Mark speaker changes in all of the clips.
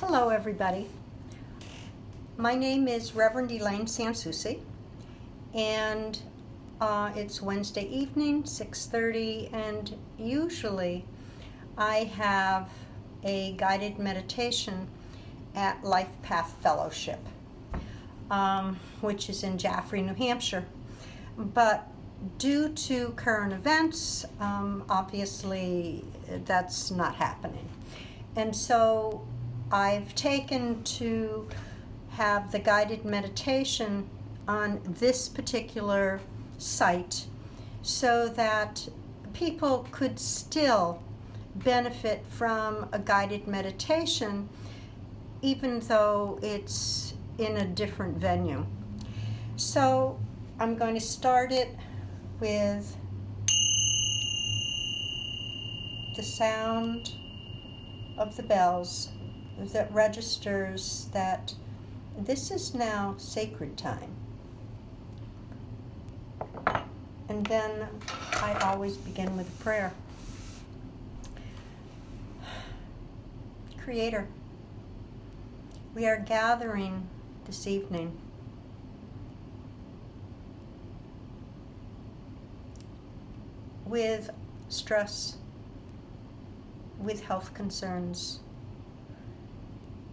Speaker 1: Hello, everybody. My name is Reverend Elaine Soucie, and it's Wednesday evening, 6:30, and usually I have a guided meditation at Life Path Fellowship, which is in Jaffrey, New Hampshire. But due to current events, obviously that's not happening. And so I've taken to have the guided meditation on this particular site so that people could still benefit from a guided meditation even though it's in a different venue. So I'm going to start it with the sound of the bells that registers that this is now sacred time. And then I always begin with a prayer. Creator, we are gathering this evening with stress, with health concerns,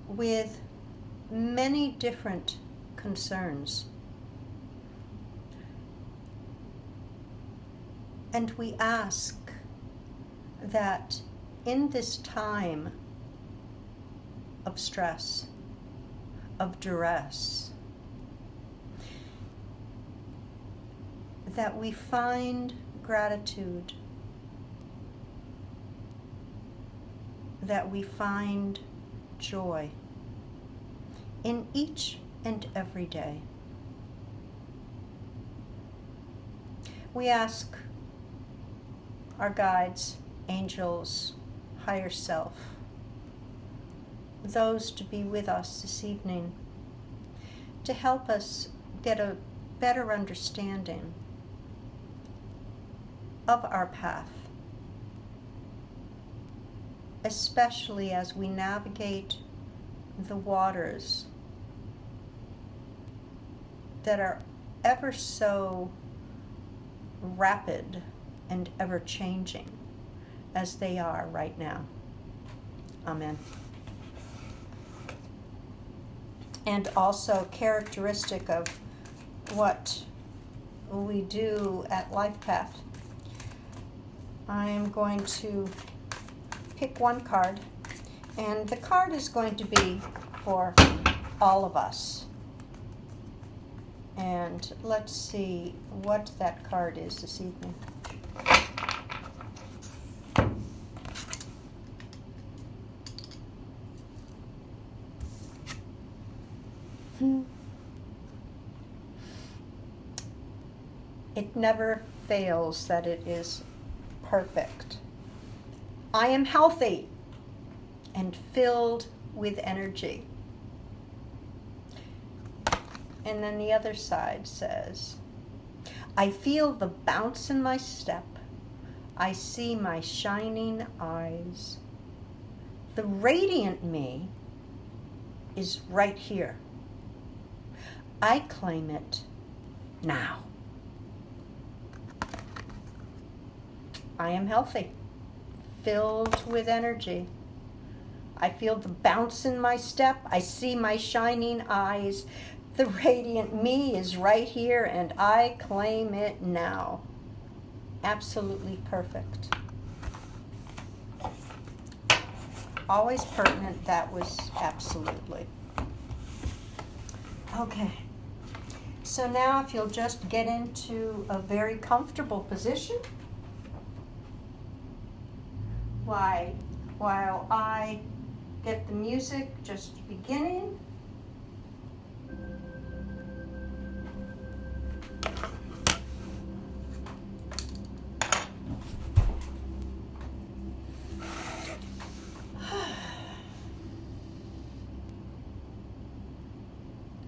Speaker 1: with many different concerns. And we ask that in this time of stress, of duress, that we find gratitude, that we find joy in each and every day. We ask our guides, angels, higher self, those to be with us this evening, to help us get a better understanding of our path, especially as we navigate the waters that are ever so rapid and ever changing as they are right now. Amen. And also characteristic of what we do at Life Path, I am going to pick one card, and the card is going to be for all of us. And let's see what that card is this evening. It never fails that it is perfect. I am healthy and filled with energy. And then the other side says, I feel the bounce in my step. I see my shining eyes. The radiant me is right here. I claim it now. I am healthy, filled with energy. I feel the bounce in my step. I see my shining eyes. The radiant me is right here, and I claim it now. Absolutely perfect. Always pertinent, that was absolutely. Okay. So now if you'll just get into a very comfortable position while I get the music just beginning.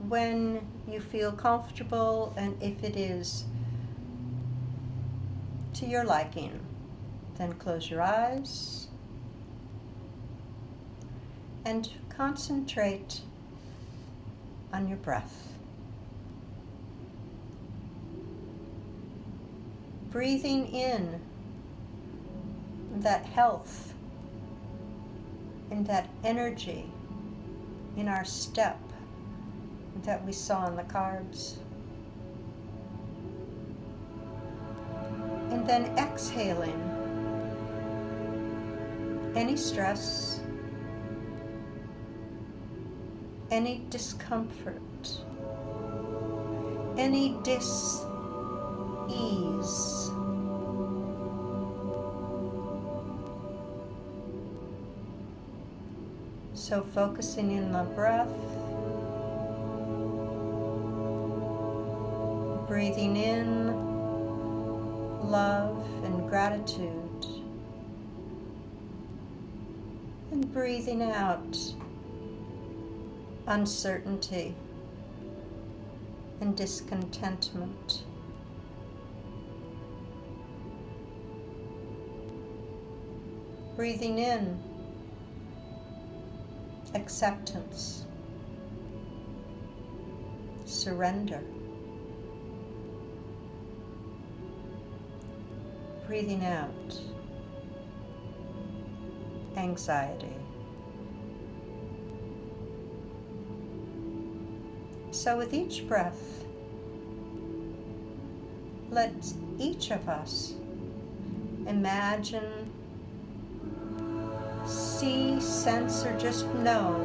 Speaker 1: When you feel comfortable, and if it is to your liking, then close your eyes and concentrate on your breath. Breathing in that health and that energy in our step that we saw in the cards. And then exhaling any stress, any discomfort, any dis-ease. So focusing in the breath, breathing in love and gratitude, and breathing out uncertainty and discontentment. Breathing in acceptance, surrender. Breathing out anxiety. So with each breath, let each of us imagine, see, sense, or just know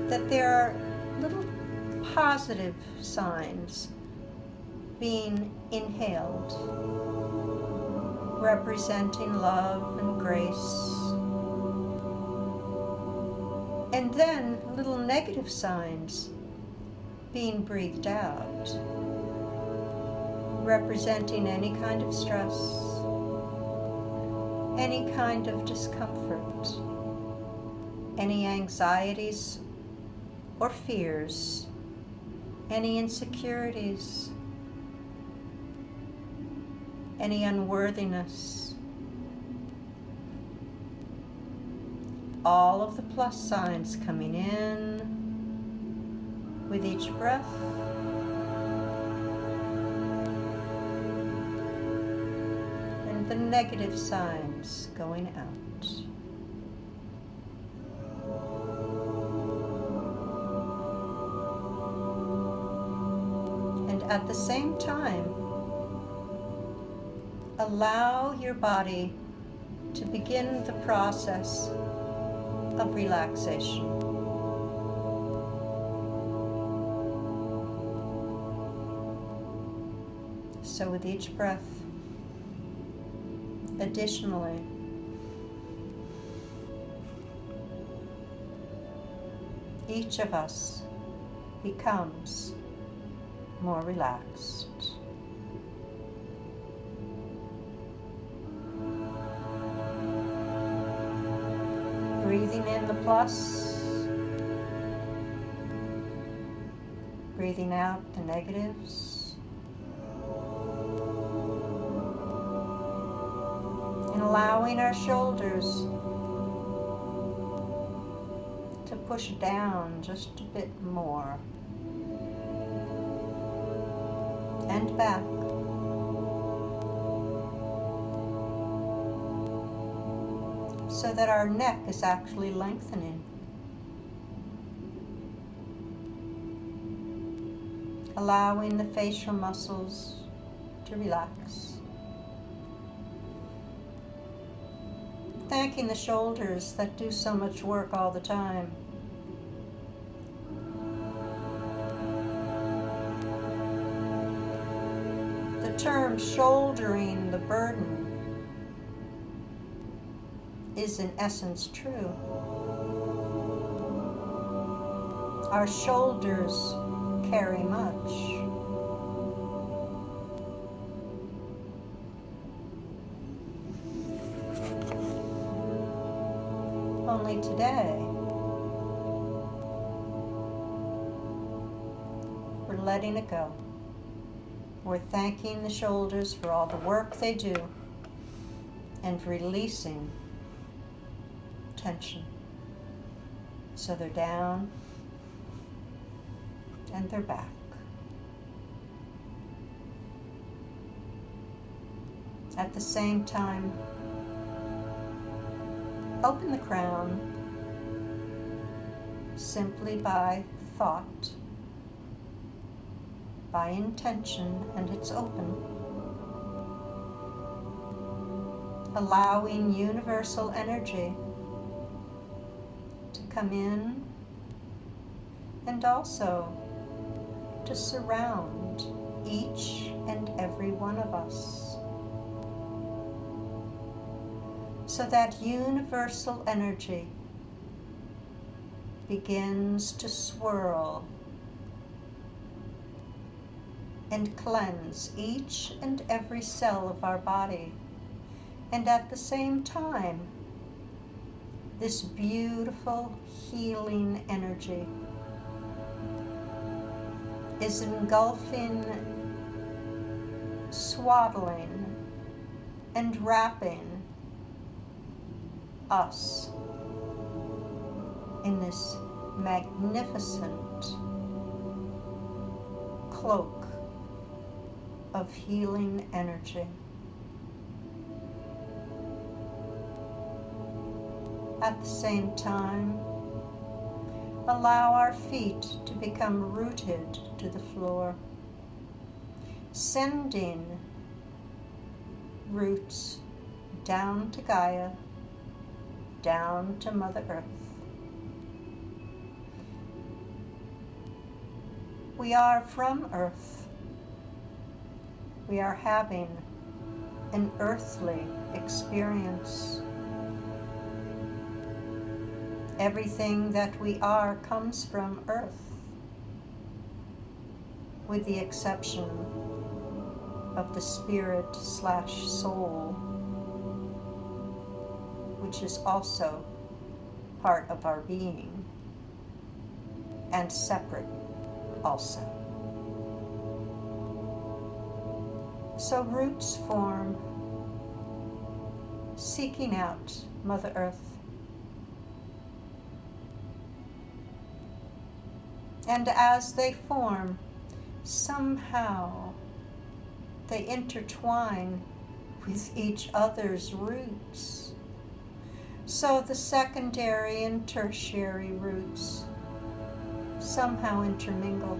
Speaker 1: that there are little positive signs being inhaled, representing love and grace. And then little negative signs being breathed out, representing any kind of stress, any kind of discomfort, any anxieties or fears, any insecurities, any unworthiness. All of the plus signs coming in with each breath. And the negative signs going out. And at the same time, allow your body to begin the process of relaxation. So with each breath, additionally, each of us becomes more relaxed. Breathing in the plus, breathing out the negatives, and allowing our shoulders to push down just a bit more, and back. So that our neck is actually lengthening. Allowing the facial muscles to relax. Thanking the shoulders that do so much work all the time. The term shouldering the burden is in essence true. Our shoulders carry much. Only today, we're letting it go. We're thanking the shoulders for all the work they do and releasing tension. So they're down and they're back. At the same time, open the crown simply by thought, by intention, and it's open. Allowing universal energy to come in and also to surround each and every one of us. So that universal energy begins to swirl and cleanse each and every cell of our body. And at the same time, this beautiful healing energy is engulfing, swaddling, and wrapping us in this magnificent cloak of healing energy. At the same time, allow our feet to become rooted to the floor, sending roots down to Gaia, down to Mother Earth. We are from Earth. We are having an earthly experience. Everything that we are comes from Earth, with the exception of the spirit/soul, which is also part of our being and separate also. So roots form, seeking out Mother Earth. And as they form, somehow they intertwine with each other's roots. So the secondary and tertiary roots somehow intermingle.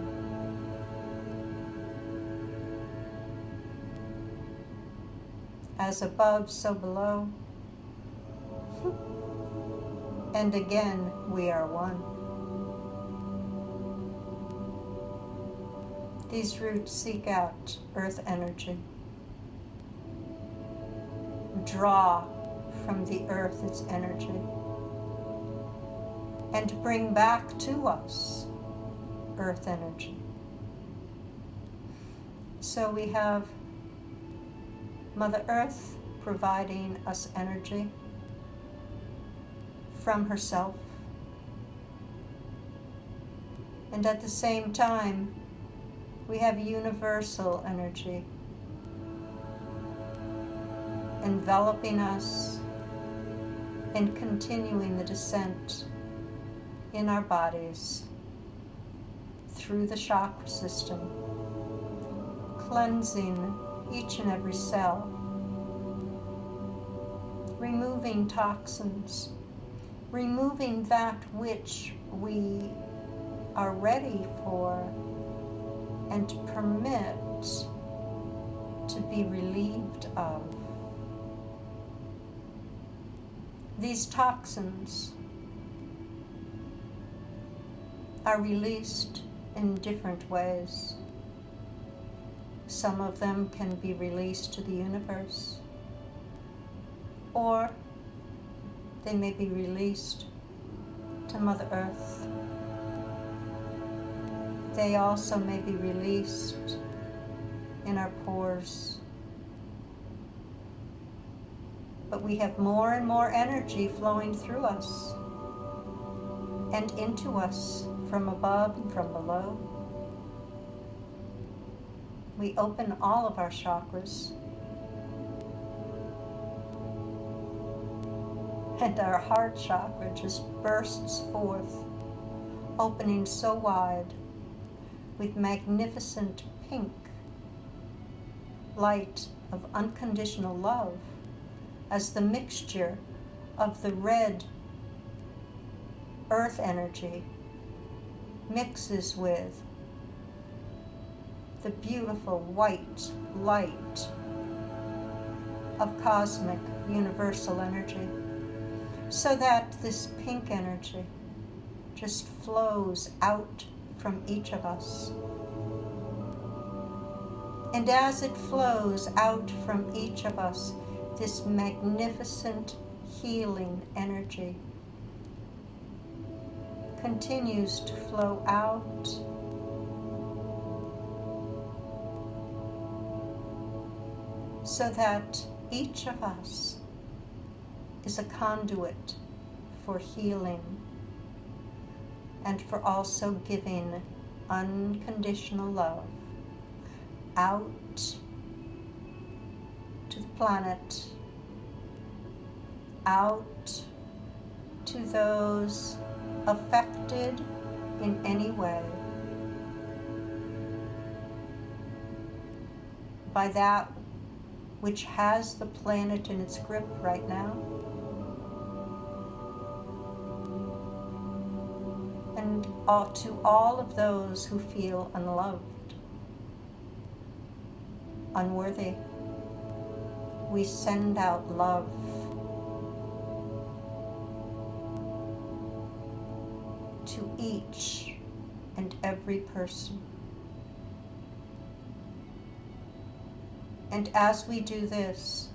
Speaker 1: As above, so below. And again, we are one. These roots seek out earth energy, draw from the earth its energy, and bring back to us earth energy. So we have Mother Earth providing us energy from herself, and at the same time, we have universal energy enveloping us and continuing the descent in our bodies through the chakra system, cleansing each and every cell, removing toxins, removing that which we are ready for and permit to be relieved of. These toxins are released in different ways. Some of them can be released to the universe, or they may be released to Mother Earth. They also may be released in our pores. But we have more and more energy flowing through us and into us from above and from below. We open all of our chakras, and our heart chakra just bursts forth opening so wide with magnificent pink light of unconditional love as the mixture of the red earth energy mixes with the beautiful white light of cosmic universal energy, so that this pink energy just flows out from each of us. And as it flows out from each of us, this magnificent healing energy continues to flow out so that each of us is a conduit for healing and for also giving unconditional love out to the planet, out to those affected in any way by that which has the planet in its grip right now, and to all of those who feel unloved, unworthy, we send out love. To each and every person. And as we do this,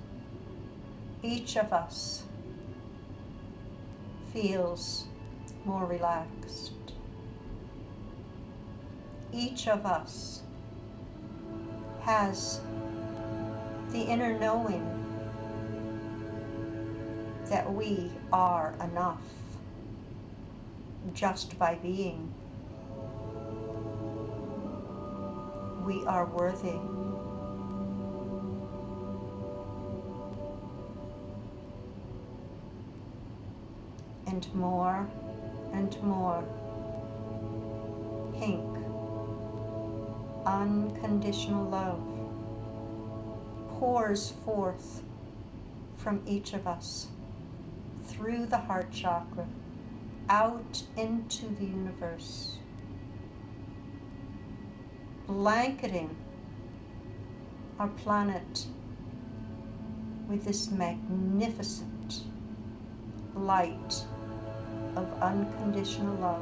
Speaker 1: each of us feels more relaxed. Each of us has the inner knowing that we are enough just by being. We are worthy. And more pink, unconditional love pours forth from each of us through the heart chakra out into the universe, blanketing our planet with this magnificent light of unconditional love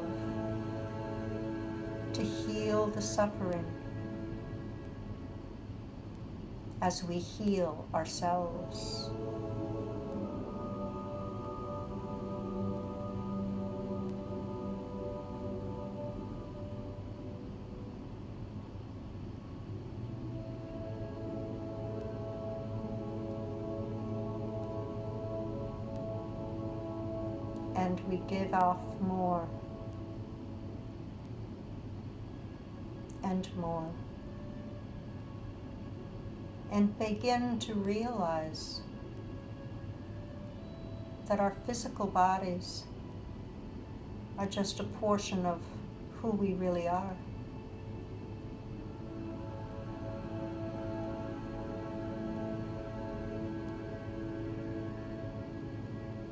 Speaker 1: to heal the suffering as we heal ourselves. And we give off more and more, and begin to realize that our physical bodies are just a portion of who we really are.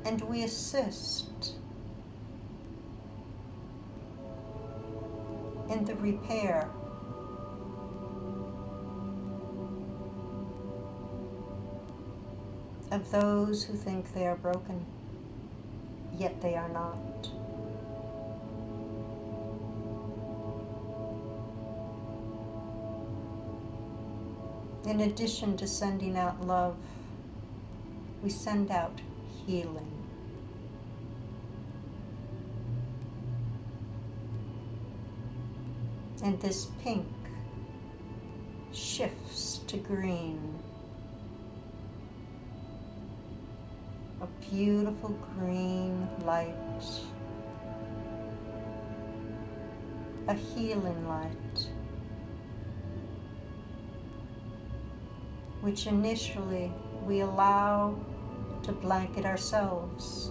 Speaker 1: And we assist in the repair of those who think they are broken, yet they are not. In addition to sending out love, we send out healing. And this pink shifts to green. A beautiful green light. A healing light. Which initially we allow to blanket ourselves.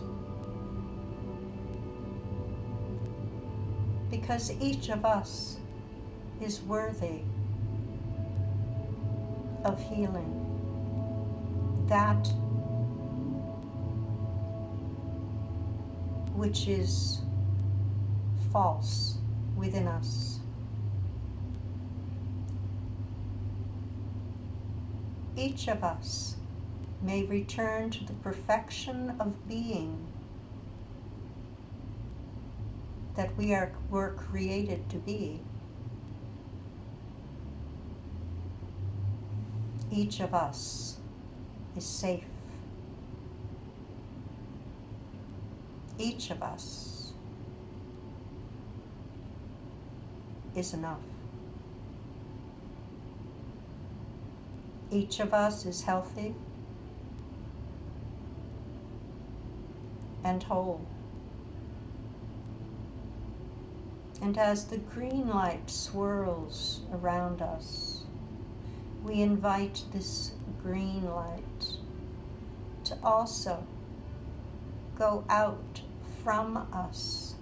Speaker 1: because each of us is worthy of healing. That which is false within us. Each of us may return to the perfection of being that were created to be. Each of us is safe. Each of us is enough. Each of us is healthy and whole. And as the green light swirls around us, we invite this green light to also go out from us,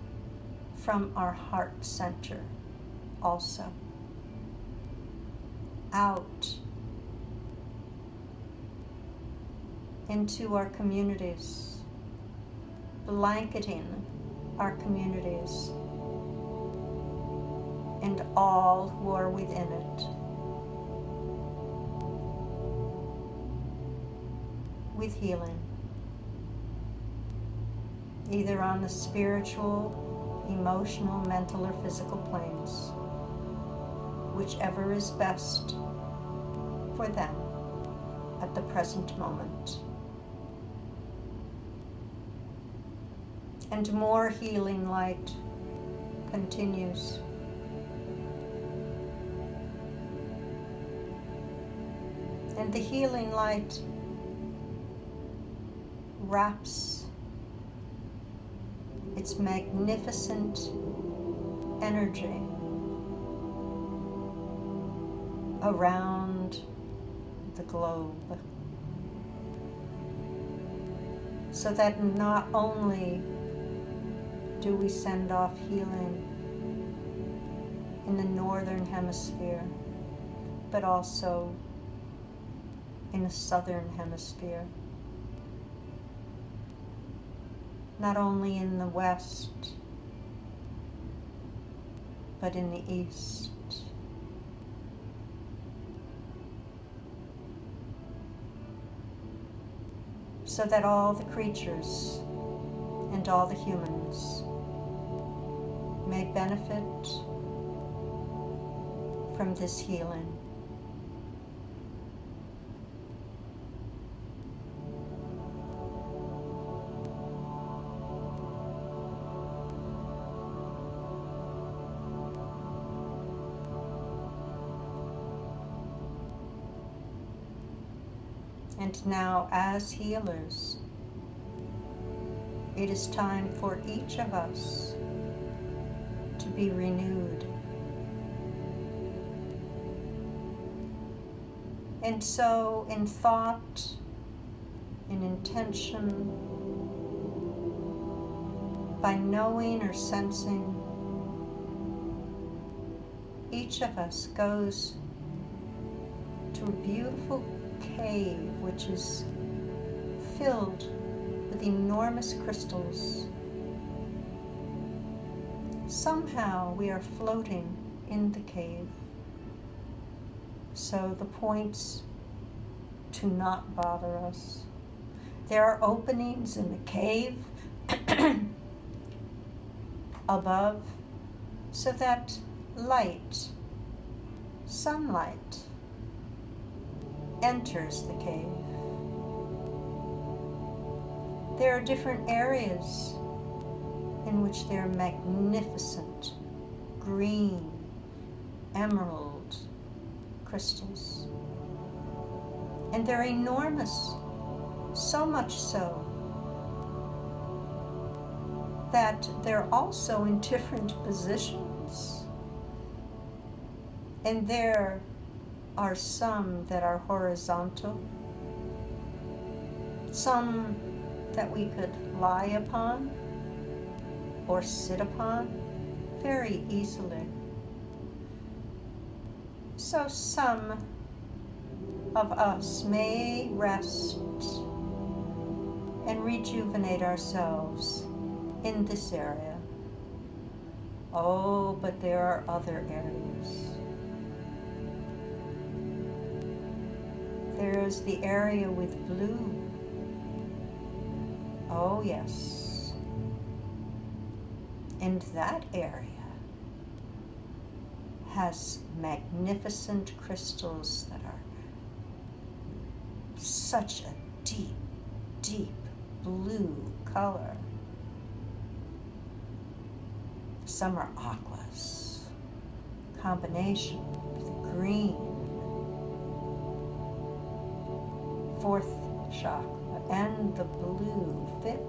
Speaker 1: from our heart center also. Out into our communities, blanketing our communities and all who are within it with healing, either on the spiritual, emotional, mental, or physical planes, whichever is best for them at the present moment. And more healing light continues. And the healing light wraps its magnificent energy around the globe, so that not only do we send off healing in the northern hemisphere, but also in the southern hemisphere. Not only in the west, but in the east. So that all the creatures and all the humans may benefit from this healing. And now, as healers, it is time for each of us to be renewed. And so, in thought, in intention, by knowing or sensing, each of us goes to a beautiful cave which is filled with enormous crystals. Somehow we are floating in the cave, so the points do not bother us. There are openings in the cave above, so that light, sunlight, enters the cave. There are different areas in which there are magnificent green, emerald crystals. And they're enormous, so much so that they're also in different positions. And there are some that are horizontal, some that we could lie upon or sit upon very easily. So some of us may rest and rejuvenate ourselves in this area. Oh, but there are other areas. There's the area with blue. Oh, yes. And that area has magnificent crystals that are such a deep, deep blue color. Some are aquas, combination with green, fourth chakra, and the blue, fifth.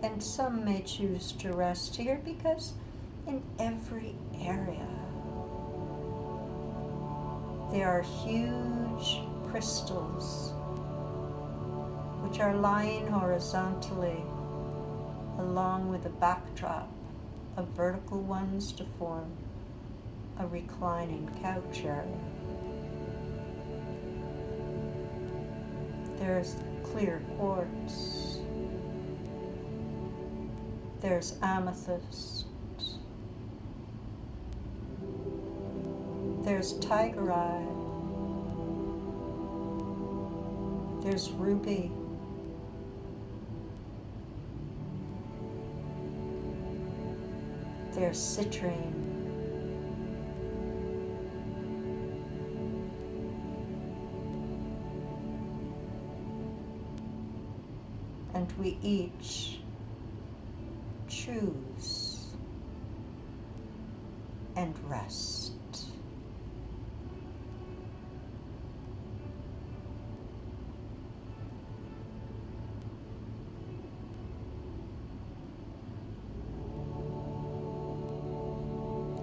Speaker 1: And some may choose to rest here because in every area there are huge crystals which are lying horizontally along with a backdrop of vertical ones to form a reclining couch area. There's clear quartz. There's amethyst. There's tigerite. There's ruby. There's citrine. And we each choose and rest.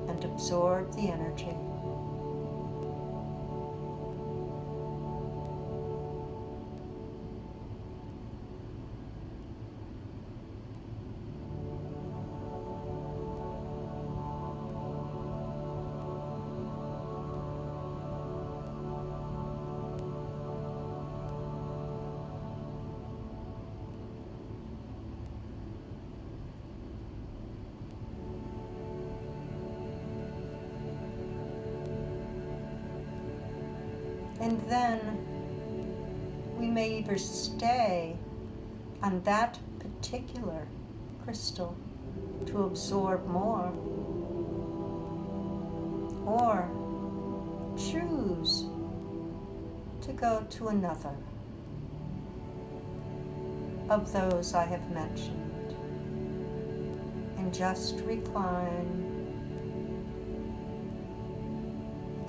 Speaker 1: And absorb the energy. And then we may either stay on that particular crystal to absorb more, or choose to go to another of those I have mentioned and just recline.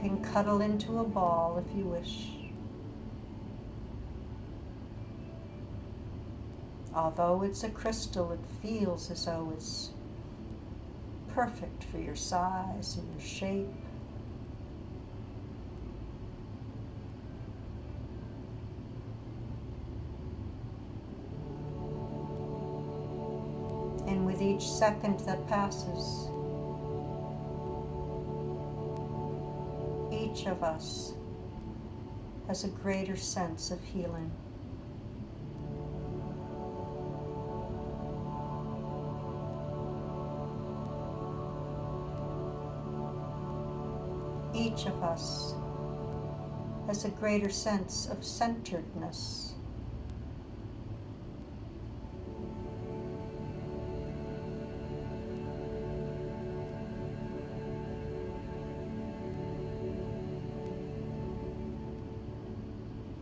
Speaker 1: You can cuddle into a ball if you wish. Although it's a crystal, it feels as though it's perfect for your size and your shape. And with each second that passes, each of us has a greater sense of healing. Each of us has a greater sense of centeredness.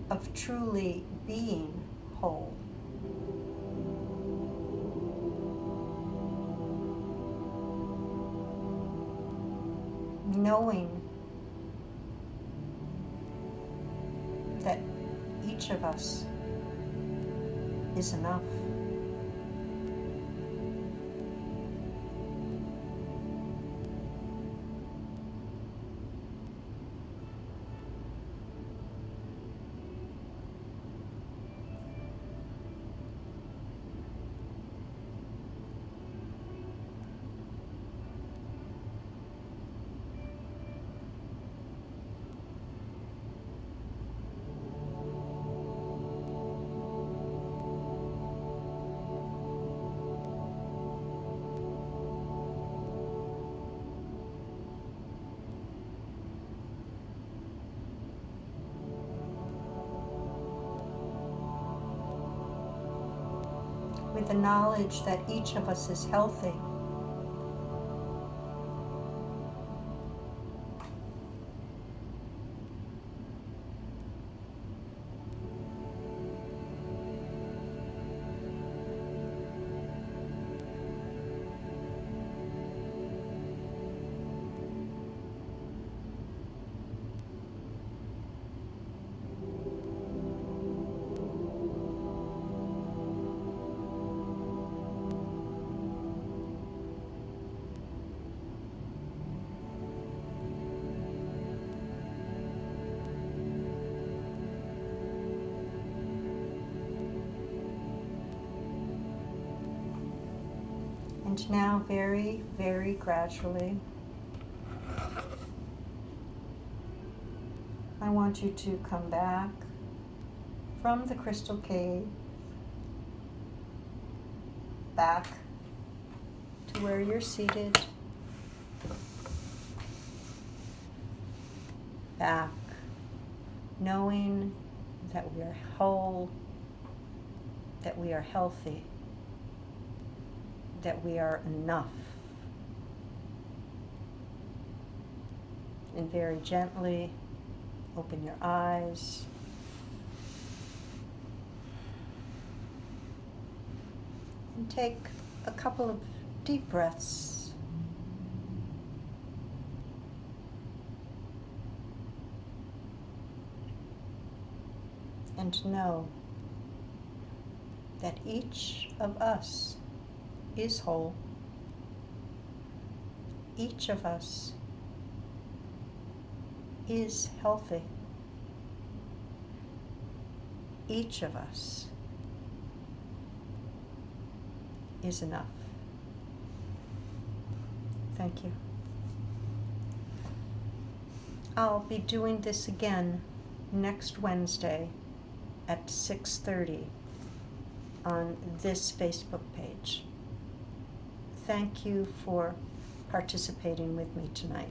Speaker 1: Of truly being whole. Knowing that each of us is enough. the knowledge that each of us is healthy. And now, very, very gradually, I want you to come back from the crystal cave, back to where you're seated, back, knowing that we are whole, that we are healthy, that we are enough. And very gently open your eyes. And take a couple of deep breaths. And know that each of us is whole. Each of us is healthy. Each of us is enough. Thank you. I'll be doing this again next Wednesday at 6:30 on this Facebook page. Thank you for participating with me tonight.